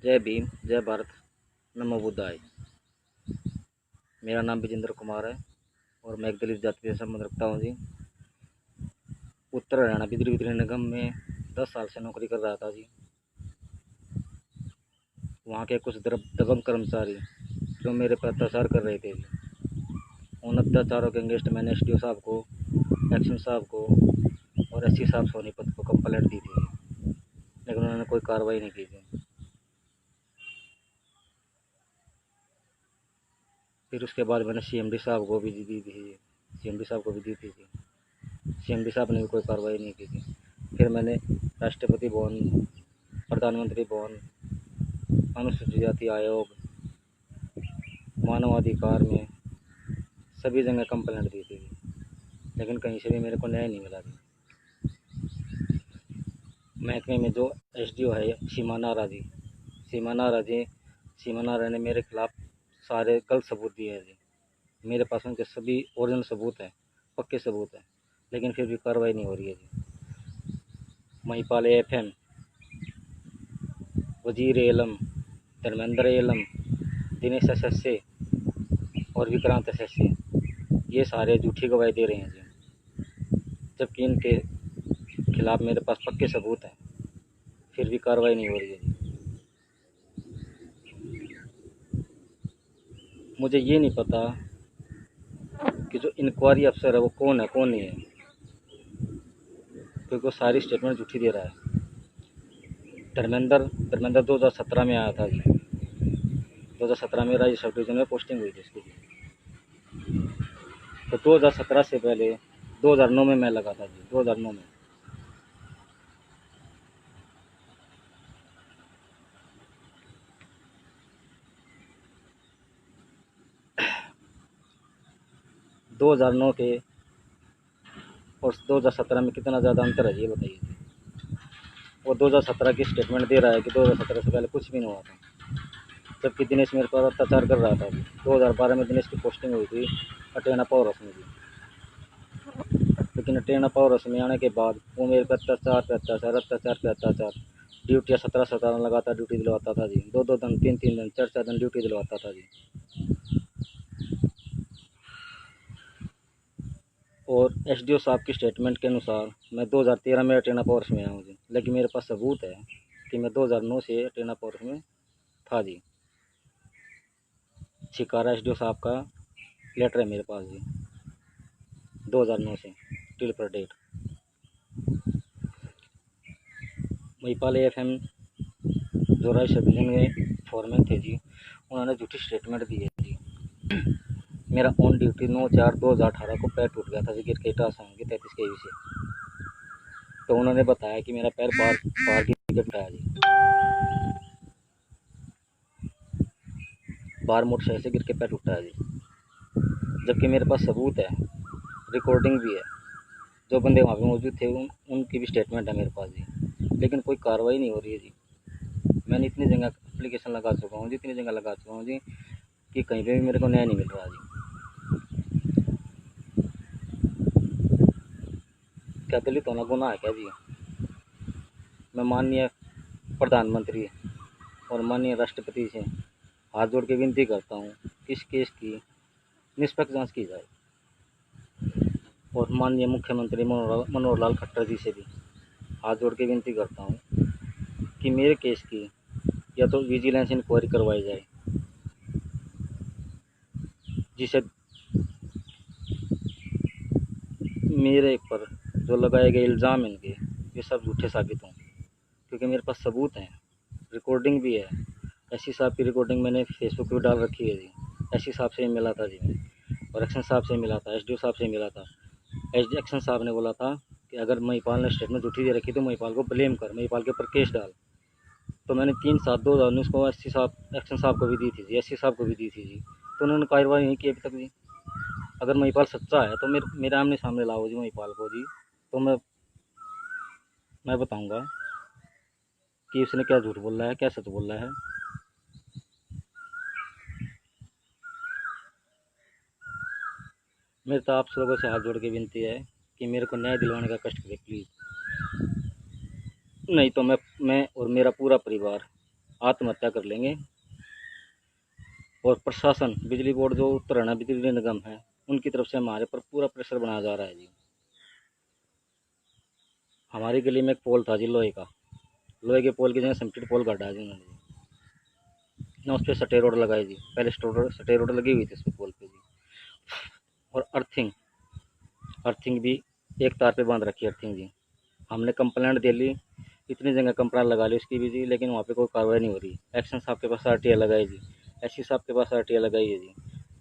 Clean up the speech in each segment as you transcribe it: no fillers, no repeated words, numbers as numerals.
जय भीम, जय भारत, नमो बुद्धाय। मेरा नाम विजेंद्र कुमार है और मैं एक दलित जाति से संबंध रखता हूँ जी। उत्तर हरियाणा बिजली वितरण निगम में 10 साल से नौकरी कर रहा था जी। वहाँ के कुछ दबंग कर्मचारी जो मेरे पर अत्याचार कर रहे थे जी, उन अत्याचारों के अगेंस्ट मैंने एसडीओ साहब को, एक्शन साहब को और एससी साहब सोनीपत को कंप्लेंट दी थी, लेकिन उन्होंने कोई कार्रवाई नहीं की थी। फिर उसके बाद मैंने सीएमडी साहब को भी दी थी, सीएमडी साहब को भी दी थी। सीएमडी साहब ने भी कोई कार्रवाई नहीं की थी। फिर मैंने राष्ट्रपति भवन, प्रधानमंत्री भवन, अनुसूचित जाति आयोग, मानवाधिकार में सभी जगह कंप्लेंट दी थी, लेकिन कहीं से भी मेरे को न्याय नहीं मिला थी। महकमे में जो एसडीओ है सीमा नारा ने मेरे खिलाफ सारे गलत सबूत दिए हैं जी। मेरे पास उनके सभी ओरिजिनल सबूत हैं, पक्के सबूत हैं, लेकिन फिर भी कार्रवाई नहीं हो रही है जी। Mahipal FM, Wazir LM, Dharmendra LM, Dinesh SSA और विक्रांत एसएसए, ये सारे झूठी गवाही दे रहे हैं जी, जबकि इनके खिलाफ मेरे पास पक्के सबूत हैं, फिर भी कार्रवाई नहीं हो रही है जी। मुझे ये नहीं पता कि जो इंक्वायरी अफसर है वो कौन है, कौन नहीं है, क्योंकि वो सारी स्टेटमेंट झूठी दे रहा है। धर्मेंद्र 2017 में आया था जी। 2017 में राज्य सब डिवीजन में पोस्टिंग हुई थी उसकी जी। तो 2017 से पहले 2009 में मैं लगा था जी, 2009 में। दो हज़ार नौ के और 2017 में कितना ज़्यादा अंतर है ये बताइए जी। वो 2017 की स्टेटमेंट दे रहा है कि 2017 से पहले कुछ भी नहीं हुआ था, जबकि दिनेश मेरे पर अत्याचार कर रहा था। 2012 में दिनेश की पोस्टिंग हुई थी अटेना पावर हाउस में जी, लेकिन अटेना पावर हाउस में आने के बाद वो मेरे पर अत्याचार, ड्यूटियाँ 17 लगातार ड्यूटी दिलवाता था जी। 2 दिन, 3 दिन, 4 दिन ड्यूटी दिलवाता था जी। और एसडीओ साहब की स्टेटमेंट के अनुसार मैं 2013 में अटेना पावर हाउस में आया हूँ जी, लेकिन मेरे पास सबूत है कि मैं 2009 से अटेना पावर हाउस में था जी। शिकारा एसडीओ साहब का लेटर है मेरे पास जी, 2009 से टिल पर डेट। महिपाल एफएम जो राज्य सब डिवीजन के फॉरमैन थे जी, उन्होंने झूठी स्टेटमेंट दी है जी। मेरा ऑन ड्यूटी 9/4/2018 को पैर टूट गया था जी, गिर के ट्रांसफार्मर की 33 kV से। तो उन्होंने बताया कि मेरा पैर बार की गिर है जी, बार मोटरसाइकिल से गिर के पैर टूटा है जी, जबकि मेरे पास सबूत है, रिकॉर्डिंग भी है। जो बंदे वहाँ पे मौजूद थे उनकी भी स्टेटमेंट है मेरे पास जी, लेकिन कोई कार्रवाई नहीं हो रही है जी। मैंने इतनी जगह एप्लीकेशन लगा चुका हूँ जी, इतनी जगह लगा चुका हूँ जी, कि कहीं पे भी मेरे को न्याय नहीं मिल रहा जी। क्या दलित होना गुनाह है क्या जी? मैं माननीय प्रधानमंत्री और माननीय राष्ट्रपति से हाथ जोड़ के विनती करता हूँ कि इस केस की निष्पक्ष जांच की जाए, और माननीय मुख्यमंत्री मनोहर लाल खट्टर जी से भी हाथ जोड़ के विनती करता हूँ कि मेरे केस की या तो विजिलेंस इंक्वायरी करवाई जाए, जिसे मेरे पर जो लगाए गए इल्ज़ाम इनके ये सब झूठे साबित हों, क्योंकि मेरे पास सबूत हैं, रिकॉर्डिंग भी है। एससी साहब की रिकॉर्डिंग मैंने फेसबुक पे डाल रखी है जी। एससी साहब से मिला था जी मैं, और एक्शन साहब से मिला था, एसडीओ साहब से मिला था। एक्शन साहब ने बोला था कि अगर महिपाल ने स्टेटमेंट झूठी दे रखी तो महिपाल को ब्लेम कर, महिपाल के ऊपर केस डाल। तो मैंने 3/7/2019 को एससी साहब, एक्शन साहब को भी दी थी जी, एससी साहब को भी दी थी जी, तो उन्होंने कार्रवाई नहीं की अभी तक जी। अगर महिपाल सच्चा है तो मेरे आमने सामने लाओ जी महिपाल को जी, तो मैं बताऊंगा कि उसने क्या झूठ बोल रहा है, क्या सच बोल रहा है। मेरे तो आप लोगों से हाथ जोड़ के विनती है कि मेरे को न्याय दिलवाने का कष्ट करें प्लीज़, नहीं तो मैं और मेरा पूरा परिवार आत्महत्या कर लेंगे। और प्रशासन, बिजली बोर्ड जो उत्तर हरियाणा बिजली निगम है, उनकी तरफ से हमारे पर पूरा प्रेशर बनाया जा रहा है जी। हमारी गली में एक पोल था जी, लोहे का, लोहे के पोल की जगह सिमेंटेड पोल काटा है जी उन्होंने जी। ना उस पर सटे रोड लगाई जी, पहले सटे रोड लगी हुई थी उस पोल पे जी। और अर्थिंग भी एक तार पे बांध रखी है अर्थिंग जी। हमने कंप्लेंट दे ली, इतनी जगह कंप्लेंट लगा ली उसकी भी जी, लेकिन वहाँ पे कोई कार्रवाई नहीं हो रही। एक्शन साहब के पास आरटीआई लगाई जी, एससी साहब के पास आरटीआई लगाई है जी,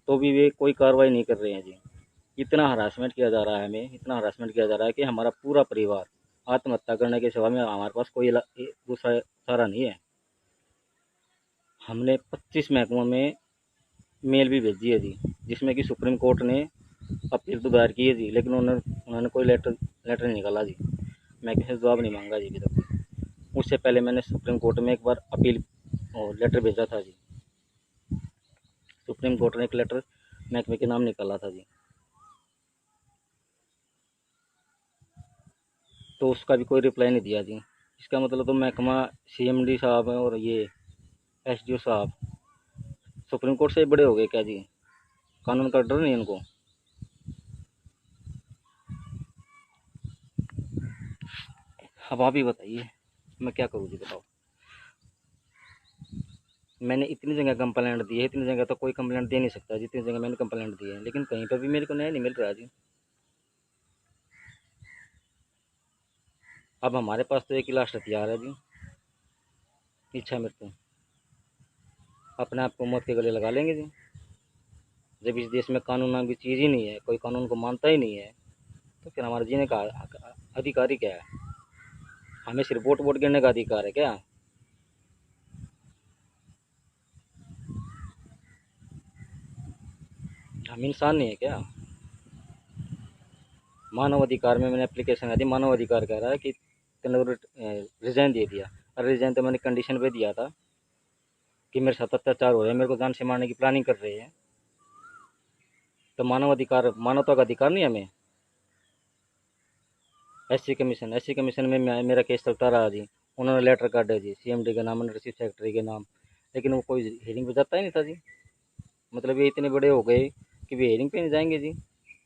तो भी वे कोई कार्रवाई नहीं कर रहे हैं जी। इतना हरासमेंट किया जा रहा है हमें, इतना हरासमेंट किया जा रहा है कि हमारा पूरा परिवार आत्महत्या करने के सिवा में हमारे पास कोई दूसरा चारा नहीं है। हमने 25 महकमों में मेल भी भेजी है जी, जिसमें कि सुप्रीम कोर्ट ने अपील तो दायर की है जी, लेकिन उन्होंने कोई लेटर नहीं निकाला जी। मैं किसी से जवाब नहीं मांगा जी अभी तक। उससे पहले मैंने सुप्रीम कोर्ट में एक बार अपील लेटर भेजा था जी। सुप्रीम कोर्ट ने एक लेटर महकमे के नाम निकाला था जी, तो उसका भी कोई रिप्लाई नहीं दिया जी। इसका मतलब तो महकमा, सीएमडी साहब हैं और ये एसडीओ साहब सुप्रीम कोर्ट से ही बड़े हो गए क्या जी? कानून का डर नहीं इनको? अब आप ही बताइए, मैं क्या करूँ जी, बताओ। मैंने इतनी जगह कंप्लेंट दी है, इतनी जगह तो कोई कंप्लेंट दे नहीं सकता, जितनी जगह मैंने कंप्लेंट दी है, लेकिन कहीं पर भी मेरे को न्याय नहीं मिल रहा जी। अब हमारे पास तो एक ही लास्ट हथियार है जी, इच्छा मृत्यु। अपने आप को मौत के गले लगा लेंगे जी। जब इस देश में कानून नाम की चीज़ ही नहीं है, कोई कानून को मानता ही नहीं है, तो फिर हमारे जीने का अधिकार ही क्या है? हमें सिर्फ वोट वोट गिरने का अधिकार है क्या? हम इंसान नहीं है क्या? मानव अधिकार में मैंने एप्लीकेशन दी, मानव अधिकार कह रहा है कि तेने रिजाइन दे दिया। अरे रिजाइन तो मैंने कंडीशन पे दिया था कि मेरे साथ अत्याचार हो रहे हैं, मेरे को जान से मारने की प्लानिंग कर रहे हैं, तो मानव अधिकार, मानवता का अधिकार नहीं हमें? एससी कमीशन में मेरा केस चलता रहा जी। उन्होंने लेटर काटे जी, सीएमडी के नाम, चीफ सेक्रेटरी के नाम, लेकिन वो कोई हियरिंग पे जाता ही नहीं था जी। मतलब ये इतने बड़े हो गए कि वे हियरिंग पे नहीं जाएंगे जी।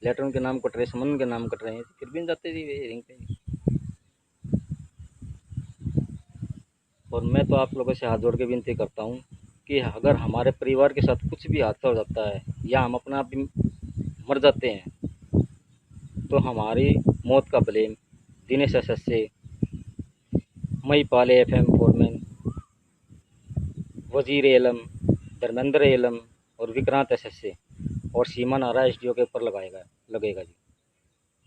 लेटर उनके नाम कट रहे, समन उनके नाम कट रहे हैं, फिर भी नहीं जाते जी वे हियरिंग पे। और मैं तो आप लोगों से हाथ जोड़ के विनती करता हूँ कि अगर हमारे परिवार के साथ कुछ भी हादसा हो जाता है या हम अपना आप भी मर जाते हैं, तो हमारी मौत का ब्लेम दिनेश एस से, महीपाल एफएम फोरमैन, वजीर एलम, धर्मेंद्र एलम और विक्रांत एस और सीमा नारा एसडीओ के ऊपर लगेगा जी,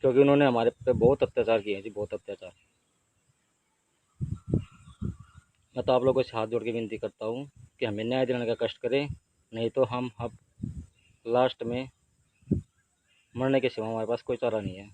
क्योंकि उन्होंने हमारे पे बहुत अत्याचार किए हैं जी, बहुत अत्याचार। मैं तो आप लोगों से हाथ जोड़ के विनती करता हूँ कि हमें न्याय दिलाने का कष्ट करें, नहीं तो हम अब लास्ट में मरने के सिवा हमारे पास कोई चारा नहीं है।